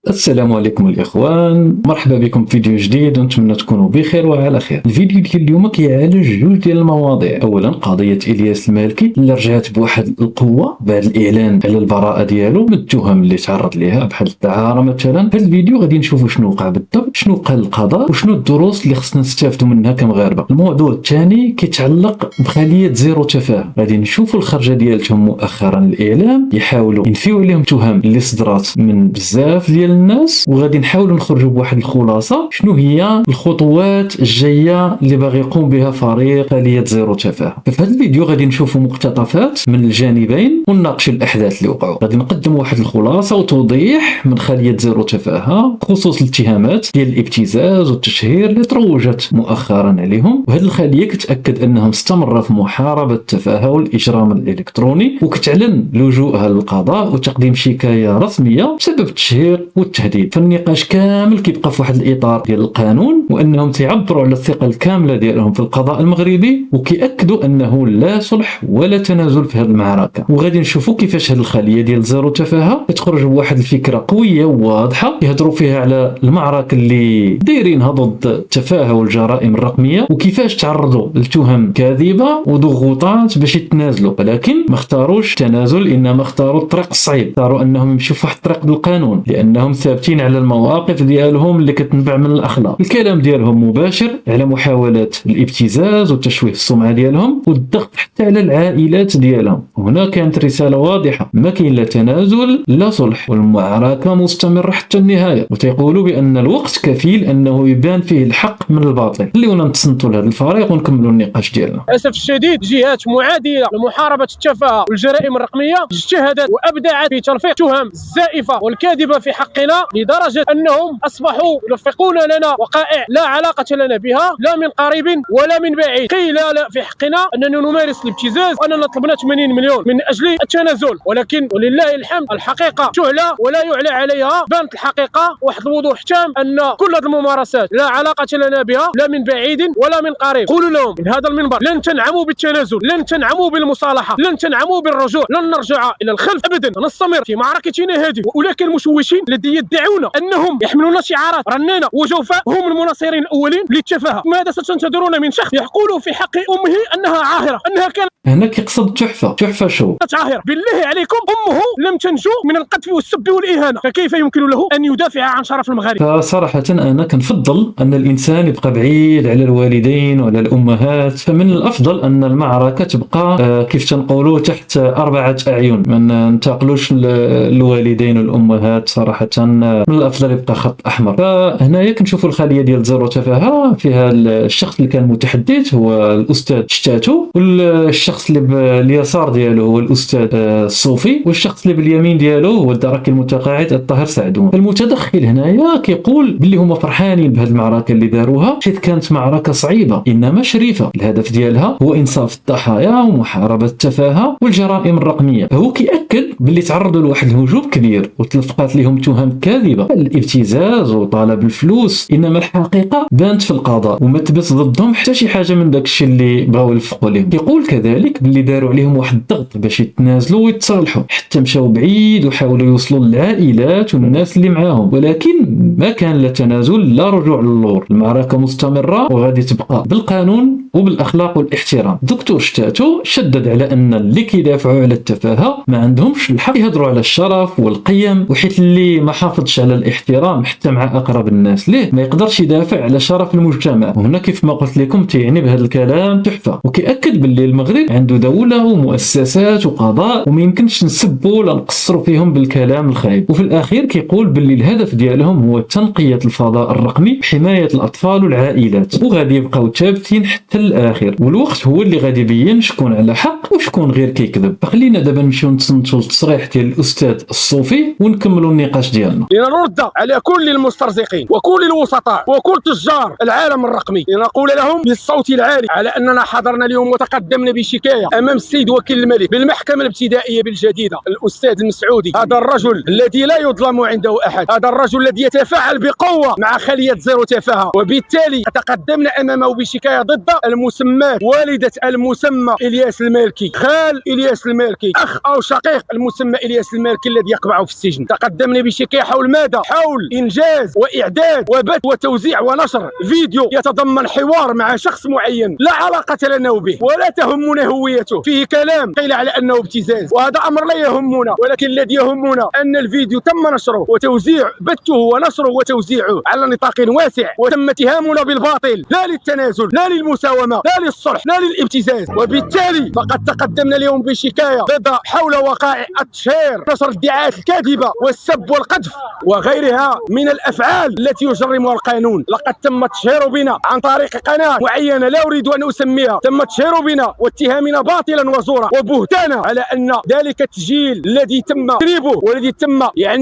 السلام عليكم الإخوان، مرحبا بكم في فيديو جديد ونتمنى تكونوا بخير وعلى خير. الفيديو ديال اليوم كيعالج جوج ديال المواضيع. أولا قضية إلياس المالكي اللي رجعت بواحد القوة بعد الإعلان على البراءة ديالو من التهم اللي تعرض ليها بحال الدعارة مثلا. في هذا الفيديو غادي نشوفوا شنو وقع بالضبط، شنو قال القضاء وشنو الدروس اللي خصنا نستافدوا منها كمغاربة. الموضوع الثاني كيتعلق بخلية زيرو تفاهم، غادي نشوفوا الخرجة ديالتهم مؤخرا. الإعلام يحاولوا ينفيو عليهم تهم اللي صدرات من بزاف ديال الناس، وغادي نحاولوا نخرجوا بواحد الخلاصه شنو هي الخطوات الجايه اللي باغي يقوم بها فريق خلية زيرو تفاهم. في هذا الفيديو غادي نشوفوا مقتطفات من الجانبين ونناقشوا الاحداث اللي وقعوا. غادي نقدم واحد الخلاصه وتوضيح من خلية زيرو تفاهم بخصوص الاتهامات ديال الابتزاز والتشهير اللي تروجت مؤخرا عليهم. وهذه الخليه كتاكد انها مستمره في محاربه التفاهه والاجرام الالكتروني، وكتعلن لجوءها للقضاء وتقديم شكايه رسميه بسبب التشهير والتهديد. فالنقاش كامل كيبقى في واحد الاطار ديال القانون، وانهم تيعبروا على الثقه الكامله ديالهم في القضاء المغربي، وكيأكدوا انه لا صلح ولا تنازل في هذه المعركه. وغادي نشوفوا كيفاش هذه الخليه ديال زيرو تفاهه كتخرج بواحد الفكره قويه وواضحه يهضروا فيها على المعركه اللي دايرينها ضد التفاهه والجرائم الرقميه، وكيفاش تعرضوا لتهم كاذبه وضغوطات باش يتنازلوا، ولكن ما اختاروش التنازل، انما اختاروا الطريق الصعيب. اختاروا انهم يمشوا في واحد الطريق بالقانون لانهم ثابتين على المواقف ديالهم اللي كتنبع من الاخلاق. الكلام ديالهم مباشر على محاولات الابتزاز وتشويه السمعه ديالهم والضغط حتى على العائلات ديالهم. هنا كانت رساله واضحه، ما كاين لا تنازل لا صلح، والمعركه مستمره حتى النهايه. وتيقولوا بان الوقت كفيل انه يبان فيه الحق من الباطل. خليونا نتصنتوا لهذا الفريق ونكملوا النقاش ديالنا. للاسف الشديد جهات معاديه لمحاربه التفاهه والجرائم الرقميه اجتهدت وابدعت في تلفيق تهم الزائفه والكاذبه في حقنا، لدرجه انهم اصبحوا يلفقون لنا وقائع لا علاقه لنا بها لا من قريب ولا من بعيد. قيل لا في حقنا اننا نمارس الابتزاز واننا طلبنا 80 مليون من اجل التنازل، ولكن ولله الحمد الحقيقه تعلى ولا يعلى عليها. بانت الحقيقه واحد الوضوح تام ان كل هذه الممارسات لا علاقه لنا بها لا من بعيد ولا من قريب. قولوا لهم من هذا المنبر لن تنعموا بالتنازل، لن تنعموا بالمصالحه، لن تنعموا بالرجوع، لن نرجع الى الخلف ابدا. نستمر في معركتنا هذه. واولئك المشوشين الذين يدعون انهم يحملون شعارات رنانه وجوفاء هم المناصرين الاولين للتفاهه. ماذا ستنتظرون من شخص يقول في حق امه انها عاهره، انها كانت هنا كيقصد تحفه شو عاهره؟ بالله عليكم امه لم تنجو من القذف والسب والاهانه، فكيف يمكن له ان يدافع عن شرف المغاربه؟ فصراحه انا كنفضل ان الانسان يبقى بعيد على الوالدين وعلى الامهات. فمن الافضل ان المعركه تبقى كيف تنقولوا تحت 4 أعين، ما ننتقلوش الوالدين والامهات. صراحه من الافضل يبقى خط احمر. فهنايا كنشوفوا الخليه ديال زيرو تفاهه فيها الشخص اللي كان متحدث هو الاستاذ شتاتو، والشخص اللي باليسار ديالو هو الاستاذ الصوفي، والشخص اللي باليمين ديالو هو الدرك المتقاعد الطاهر سعدون. المتدخل هنايا كيقول باللي هما فرحانين بهذه المعركه اللي داروها، حيت كانت معركه صعيبه انما شريفه. الهدف ديالها هو انصاف الضحايا ومحاربه التفاهه والجرائم الرقميه. هو كيأكد باللي تعرضوا لواحد الهجوم كبير وتلفقات لهم تهم كاذبه، الابتزاز وطلب الفلوس، انما الحقيقه بانت في القضاء وما تبت ضدهم حتى شي حاجه من داك الشيء اللي بغاو يلفقوا لهم. يقول كذلك باللي داروا عليهم واحد الضغط باش يتنازلوا ويتصالحوا، حتى مشاو بعيد وحاولوا يوصلوا للعائلات والناس اللي معاهم، ولكن ما كان لا تنازل لا رجوع للور. المعركه مستمره وغادي تبقى بالقانون وبالاخلاق والاحترام. دكتور شتاتو شدد على ان اللي كيدافعوا على التفاهه ما عندهمش الحق يهضروا على الشرف والقيم، وحيت اللي ما حافظش على الاحترام حتى مع اقرب الناس ليه ما يقدرش يدافع على شرف المجتمع. وهنا كيف ما قلت لكم تعني بهذا الكلام تحفه. وكيأكد باللي المغرب عنده دوله ومؤسسات وقضاء وما يمكنش نسبوا ولا نقصروا فيهم بالكلام الخايب. وفي الاخير كيقول باللي الهدف ديالهم هو تنقيه الفضاء الرقمي بحمايه الاطفال والعائلات، وغادي يبقاو ثابتين حتى الاخر. والوقت هو اللي غادي يبين شكون على حق وشكون غير كيكذب. فخلينا دابا نمشيو نتصنتوا التصريح ديال الاستاذ الصوفي ونكملوا النقاش ديالنا. لنرد على كل المسترزقين وكل الوسطاء وكل تجار العالم الرقمي، لنقول لهم بالصوت العالي على اننا حضرنا اليوم وتقدمنا بشكايه امام السيد وكيل الملك بالمحكمه الابتدائيه بالجديده الاستاذ المسعودي. هذا الرجل الذي لا يظلم عنده احد، هذا الرجل الذي يتفاعل بقوه مع خليه زيرو تفاهه، وبالتالي تقدمنا امامه بشكايه ضد المسمات والده المسمى الياس المالكي، خال الياس المالكي، اخ او شقيق المسمى الياس المالكي الذي يقبع في السجن. تقدمنا بشكايه التحقيقية حول ماذا؟ حول إنجاز وإعداد وبث وتوزيع ونشر فيديو يتضمن حوار مع شخص معين لا علاقة لنا به ولا تهمنا هويته، فيه كلام قيل على أنه ابتزاز، وهذا أمر لا يهمنا، ولكن الذي يهمنا أن الفيديو تم نشره وتوزيع بثه ونشره وتوزيعه على نطاق واسع، وتم اتهامنا بالباطل لا للتنازل لا للمساومة لا للصلح لا للابتزاز. وبالتالي فقد تقدمنا اليوم بشكاية ضد حول وقائع التشهير، نشر الدعايات الكاذبة والسب والقذف وغيرها من الأفعال التي يجرمها القانون. لقد تم التشهير بنا عن طريق قناة معينة لا أريد أن أسميها، تم التشهير بنا واتهامنا باطلا وزورا وبهتانا على أن ذلك التسجيل الذي تم تدريبه والذي تم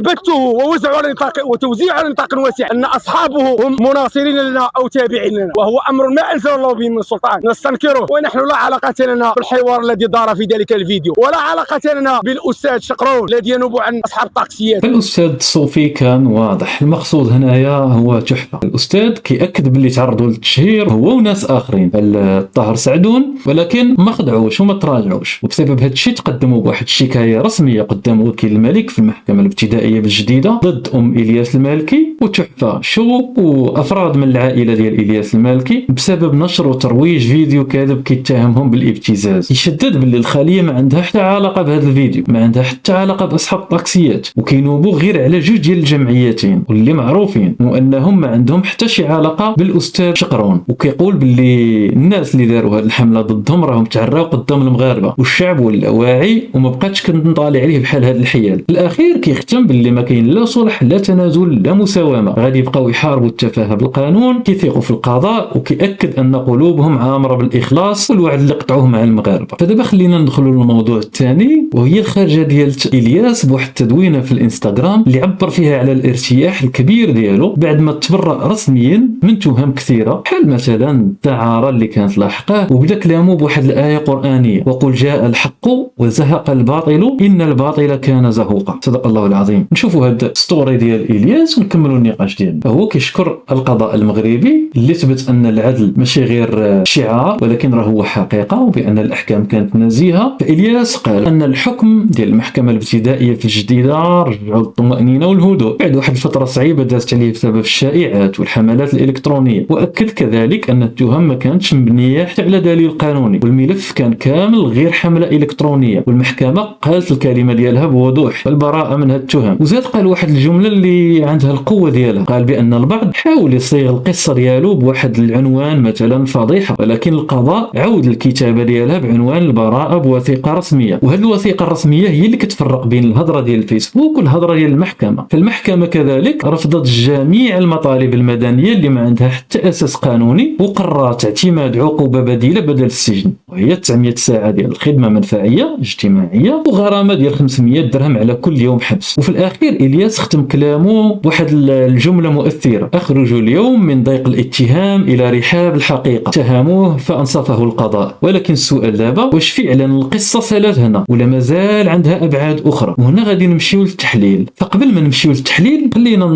بثه ووزعه على نطاق وتوزيعه على نطاق واسع أن أصحابه هم مناصرين لنا أو تابعين لنا، وهو أمر ما أنزل الله به من سلطان نستنكره. ونحن لا علاقة لنا بالحوار الذي دار في ذلك الفيديو، ولا علاقة لنا بالأستاذ شقرون الذي ينوب عن أصحاب الطاكسيات. الأستاذ الصوفي كان واضح، المقصود هنايا هو تحفة. الأستاذ كيأكد باللي تعرضوا للتشهير هو وناس آخرين الطاهر سعدون، ولكن ما خضعوش وما تراجعوش، وبسبب هذا الشيء تقدموا بواحد الشكاية رسمية قدام وكيل الملك في المحكمة الابتدائية بالجديدة ضد إلياس المالكي وتحفة شو وأفراد من العائلة ديال إلياس المالكي بسبب نشر وترويج فيديو كاذب كيتهمهم بالابتزاز. يشدد باللي الخلية ما عندها حتى علاقة بهذا الفيديو، ما عندها حتى علاقة بأصحاب الطاكسيات، وكينوبوا غير على جوج ديال الجمعيتين واللي معروفين وأنهم ما عندهم حتى شي علاقة بالأستاذ شقرون. وكيقول باللي الناس اللي داروا هذه الحملة ضدهم راهم تعراو قدام المغاربة والشعب ولا واعي وما بقاتش كنطالع عليه بحال هذا الحيال. الأخير كيختم باللي ما كاين لا صلح لا تنازل لا مساومة، غادي يبقاو يحاربوا التفاهة بالقانون، كيثيقوا في القضاء، وكيأكد أن قلوبهم عامرة بالإخلاص والوعد اللي قطعوه مع المغاربة. فدابا خلينا ندخلوا للموضوع الثاني، وهي الخارجة ديال إلياس بواحد التدوينة في الانستغرام اللي عبر فيها على الارتياح الكبير ديالو بعد ما تبرأ رسميا من تهم كثيرة، بحال مثلا الدعارة اللي كانت لاحقاه، وبدا كلامه بواحد الآية قرآنية: وقل جاء الحق وزهق الباطل إن الباطل كان زهوقا. صدق الله العظيم. نشوفوا هاد ستوري ديال إلياس ونكملوا النقاش ديالنا. هو كيشكر القضاء المغربي اللي ثبت أن العدل ماشي غير شعار ولكن راه هو حقيقة، وبأن الأحكام كانت نزيهة. فإلياس قال أن الحكم ديال المحكمة الابتدائية في الجديدة رجعوا الطمأنينة والهدوء بعد واحد الفترة صعيبة دازت عليه بسبب الشائعات والحملات الإلكترونية، وأكد كذلك أن التهم ما كانتش مبنية حتى على دليل قانوني، والملف كان كامل غير حملة إلكترونية، والمحكمة قالت الكلمة ديالها بوضوح والبراءة من هاد التهم. وزاد قال واحد الجملة اللي عندها القوة ديالها، قال بأن البعض حاول يصيغ القصة ديالو بواحد العنوان مثلا فضيحة، ولكن القضاء عود الكتابة ديالها بعنوان البراءة بوثيقة رسمية، وهذه الوثيقة الرسمية هي اللي كتفرق بين الهضرة ديال الفيسبوك والهضرة ديال المحكمة. فالمحكمة كذلك رفضت جميع المطالب المدنية اللي ما عندها حتى أساس قانوني، وقررت اعتماد عقوبة بديلة بدل السجن، وهي 900 ساعة ديال الخدمة منفعية اجتماعية وغرامة ديال 500 درهم على كل يوم حبس. وفي الأخير إلياس ختم كلامه بواحد الجملة مؤثرة: أخرجوا اليوم من ضيق الاتهام إلى رحاب الحقيقة، اتهموه فأنصفه القضاء. ولكن السؤال دابا، واش فعلا القصة سالت هنا ولا مازال عندها أبعاد أخرى؟ وهنا غادي نمشيو للتحليل. فقبل ما نمشيو للتحليل خلينا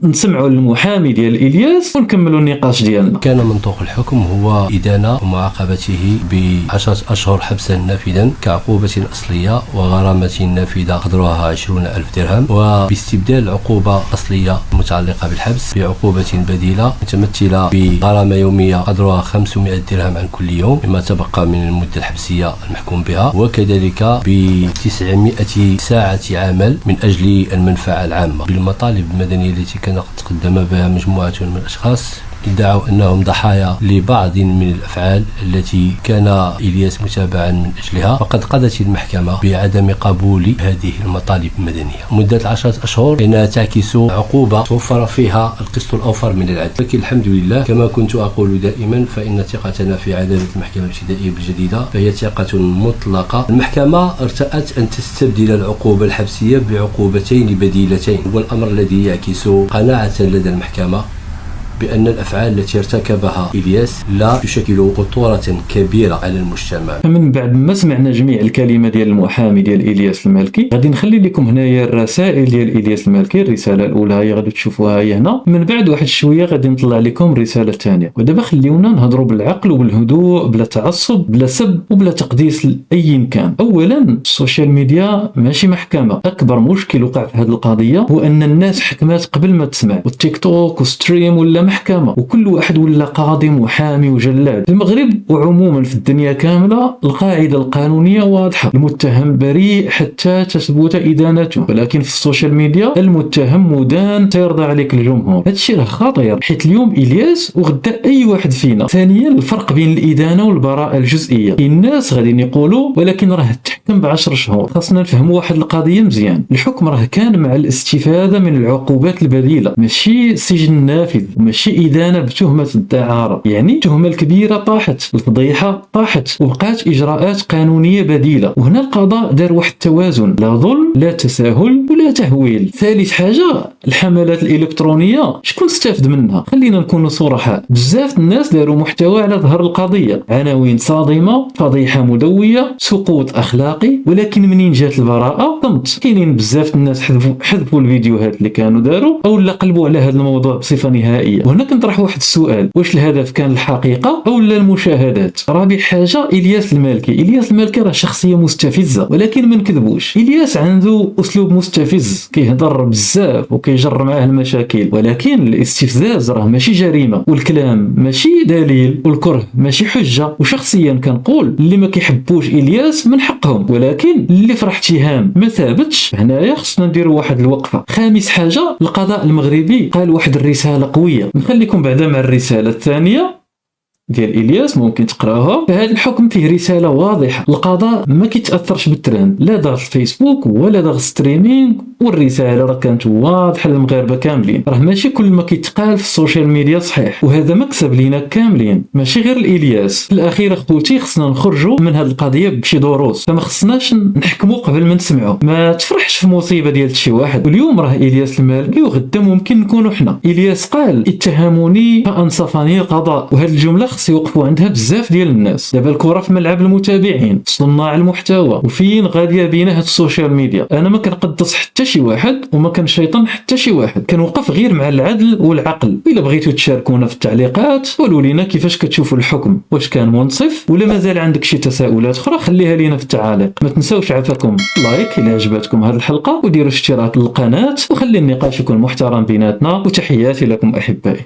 نسمعوا المحامي ديال إلياس ونكملوا النقاش ديالنا. كان منطوق الحكم هو إدانة ومعاقبته ب10 أشهر حبسا نافذا كعقوبة أصلية، وغرامة نافذة قدرها 20,000 درهم، وباستبدال عقوبة أصلية متعلقة بالحبس بعقوبة بديلة متمثلة بغرامة يومية قدرها 500 درهم عن كل يوم مما تبقى من المدة الحبسية المحكوم بها، وكذلك ب900 ساعة عمل من أجل المنفعة العامة. بالمطالب المدنية التي كانت تقدم بها مجموعة من الأشخاص ادعوا أنهم ضحايا لبعض من الأفعال التي كان إلياس متابعا من أجلها، وقد قضت المحكمة بعدم قبول هذه المطالب المدنية. مدة 10 أشهر كانت تعكس عقوبة توفر فيها القسط الأوفر من العدل، لكن الحمد لله كما كنت أقول دائما فإن ثقتنا في عدالة المحكمة الابتدائية بالجديدة فهي ثقة مطلقة. المحكمة ارتأت أن تستبدل العقوبة الحبسية بعقوبتين بديلتين، والأمر الذي يعكس قناعة لدى المحكمة بأن الأفعال التي ارتكبها إلياس لا تشكل خطورة كبيرة على المجتمع. فمن بعد ما سمعنا جميع الكلمة ديال المحامي ديال إلياس المالكي، غادي نخلي لكم هنايا الرسائل ديال إلياس المالكي. الرسالة الأولى هي غادي تشوفوها هي هنا، من بعد واحد شوية غادي نطلع لكم الرسالة الثانية. ودابا خليونا نهضروا بالعقل وبالهدوء، بلا تعصب، بلا سب وبلا تقديس لأي كان. أولا السوشيال ميديا ماشي محكمة. أكبر مشكل وقع في هذه القضية هو أن الناس حكمات قبل ما تسمع، والتيك توك وستريم ولا محكمة، وكل واحد ولا قاضي محامي وجلاد. في المغرب وعموما في الدنيا كاملة القاعدة القانونية واضحة، المتهم بريء حتى تثبت إدانته، ولكن في السوشيال ميديا المتهم مدان تيرضى عليك الجمهور. هذا الشيء راه خطير، حيت اليوم إلياس وغدا أي واحد فينا. ثانيا الفرق بين الإدانة والبراءة الجزئية. الناس غادي يقولوا ولكن راه تحكم ب10 شهور. خاصنا نفهموا واحد القضية مزيان، الحكم راه كان مع الاستفادة من العقوبات البديلة، ماشي سجن نافذ، ماشي إدانة بتهمة الدعارة. يعني التهمة الكبيرة طاحت، الفضيحة طاحت، وبقات إجراءات قانونية بديلة. وهنا القضاء دار واحد التوازن، لا ظلم لا تساهل ولا تهويل. ثالث حاجة الحملات الإلكترونية، شكون استفد منها؟ خلينا نكونوا صراحة، بزاف الناس داروا محتوى على ظهر القضية، عناوين صادمة، فضيحة مدوية، سقوط أخلاقي. ولكن منين جات البراءة صمت. كاينين بزاف الناس حذفوا الفيديوهات اللي كانوا داروا أو لا قلبوا على هذا الموضوع بصفة نهائية. وهنا كنطرح واحد السؤال، واش الهدف كان الحقيقة أو لا المشاهدات؟ رابع حاجة إلياس المالكي. إلياس المالكي راه شخصية مستفزة، ولكن ما نكذبوش، إلياس عنده أسلوب مستفز، كيهضر بزاف وكيجر معاه المشاكل. ولكن الاستفزاز راه ماشي جريمة، والكلام ماشي دليل، والكره ماشي حجة. وشخصيا كنقول اللي ما كيحبوش إلياس من حقهم، ولكن اللي فرح اتهام ما ثابتش هنايا خصنا نديروا واحد الوقفة. خامس حاجة القضاء المغربي قال واحد الرسالة قوية، نخليكم بعدا مع الرسالة الثانية ديال إلياس ممكن تقراوها. فهذا الحكم فيه رسالة واضحة، القضاء ما كيتأثرش بالترند، لا ضغط الفيسبوك ولا ضغط ستريمينغ، والرسالة راه كانت واضحة للمغاربة كاملين. راه ماشي كل ما كيتقال في السوشيال ميديا صحيح، وهذا مكسب لينا كاملين ماشي غير الإلياس. في الأخير اخوتي خصنا نخرجوا من هذه القضية بشي دروس، فما خصناش نحكموا قبل ما نسمعوا. ما تفرحش في مصيبة ديال شي واحد، واليوم راه إلياس المالكي وغدا ممكن نكونوا حنا. إلياس قال اتهموني فأنصفني القضاء، وهذه الجملة خص يوقفوا عندها بزاف ديال الناس. دابا الكرة في ملعب المتابعين، صناع المحتوى، وفين غاديه بينا هاد السوشيال ميديا. انا ما كنقدس حتى شي واحد وما كنشيطن حتى شي واحد، كنوقف غير مع العدل والعقل. الا بغيتوا تشاركونا في التعليقات قولوا لنا كيفاش كتشوفوا الحكم، واش كان منصف ولا مازال عندك شي تساؤلات اخرى خليها لينا في التعاليق. ما تنساوش عافاكم لايك الى عجبتكم هذه الحلقه، وديروا اشتراك للقناه، وخلي النقاش يكون محترم بيناتنا. وتحياتي لكم احبائي.